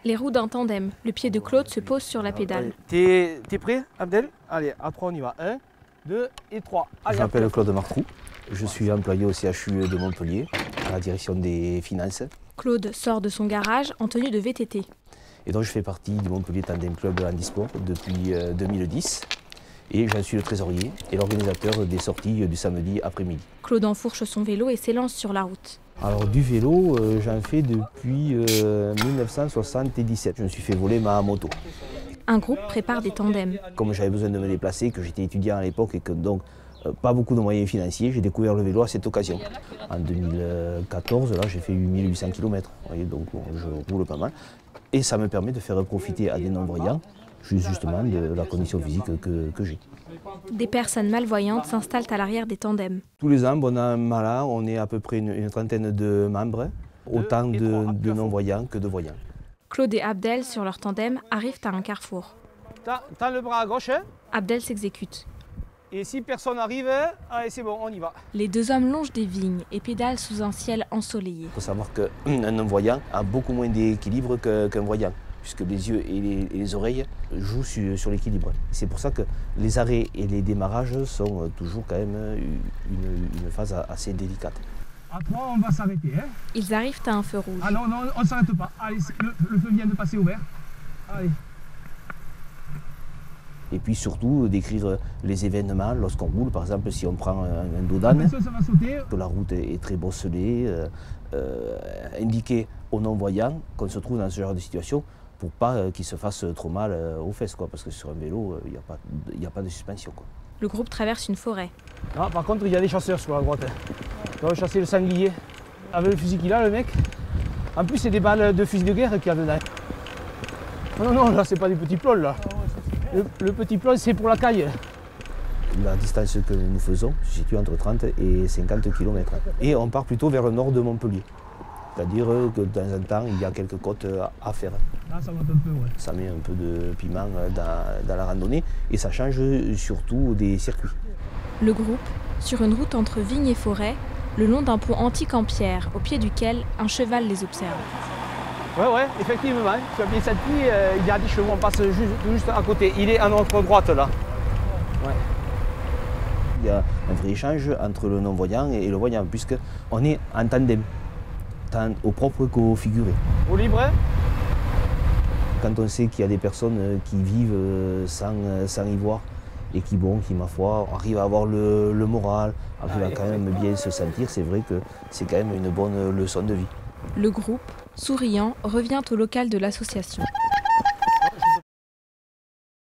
Les roues d'un tandem. Le pied de Claude se pose sur la pédale. T'es prêt, Abdel? Allez, après on y va. 1, 2 et 3. Je m'appelle Claude Martrou. Je suis employé au CHU de Montpellier, à la direction des finances. Claude sort de son garage en tenue de VTT. Et donc je fais partie du Montpellier Tandem Club Handisport depuis 2010. Et j'en suis le trésorier et l'organisateur des sorties du samedi après-midi. Claude enfourche son vélo et s'élance sur la route. Alors du vélo, j'en fais depuis 1977. Je me suis fait voler ma moto. Un groupe prépare des tandems. Comme j'avais besoin de me déplacer, que j'étais étudiant à l'époque et que donc pas beaucoup de moyens financiers, j'ai découvert le vélo à cette occasion. En 2014, là, j'ai fait 8800 km. Vous voyez, donc bon, je roule pas mal. Et ça me permet de faire profiter à des non-voyants justement de la condition physique que j'ai. Des personnes malvoyantes s'installent à l'arrière des tandems. Tous les ans, on a un malin, on est à peu près une trentaine de membres, autant de non-voyants que de voyants. Claude et Abdel, sur leur tandem, arrivent à un carrefour. T'as le bras à gauche, hein? Abdel s'exécute. Et si personne n'arrive, allez c'est bon, on y va. Les deux hommes longent des vignes et pédalent sous un ciel ensoleillé. Il faut savoir qu'un non-voyant a beaucoup moins d'équilibre qu'un voyant, puisque les yeux et les oreilles jouent sur l'équilibre. C'est pour ça que les arrêts et les démarrages sont toujours quand même une phase assez délicate. À 3, on va s'arrêter. Hein? Ils arrivent à un feu rouge. Ah non, on ne s'arrête pas. Allez, le feu vient de passer au vert. Allez. Et puis surtout décrire les événements lorsqu'on roule. Par exemple, si on prend un dodan, ça va sauter. Que la route est très bosselée, indiquer aux non-voyants qu'on se trouve dans ce genre de situation pour pas qu'ils se fassent trop mal aux fesses, quoi, parce que sur un vélo, il n'y a pas de suspension, quoi. Le groupe traverse une forêt. Non, par contre, il y a des chasseurs sur la droite. On va chasser le sanglier. Avec le fusil qu'il a, le mec. En plus, c'est des balles de fusil de guerre qu'il y a dedans. Non, là, c'est pas des petits plols, là. Le petit plol, c'est pour la caille. La distance que nous faisons se situe entre 30 et 50 km. Et on part plutôt vers le nord de Montpellier. C'est-à-dire que de temps en temps, il y a quelques côtes à faire. Là, ça monte un peu, ouais. Ça met un peu de piment dans la randonnée et ça change surtout des circuits. Le groupe, sur une route entre vignes et forêt, le long d'un pont antique en pierre, au pied duquel un cheval les observe. Ouais, effectivement. Tu as bien senti, il y a des chevaux, on passe juste à côté. Il est à notre droite, là. Ouais. Il y a un vrai échange entre le non-voyant et le voyant, puisqu'on est en tandem, tant au propre qu'au figuré. Au libre, hein? Quand on sait qu'il y a des personnes qui vivent sans y voir et qui, ma foi, arrivent à avoir le moral, arrivent à quand même bien se sentir, c'est vrai que c'est quand même une bonne leçon de vie. Le groupe, souriant, revient au local de l'association.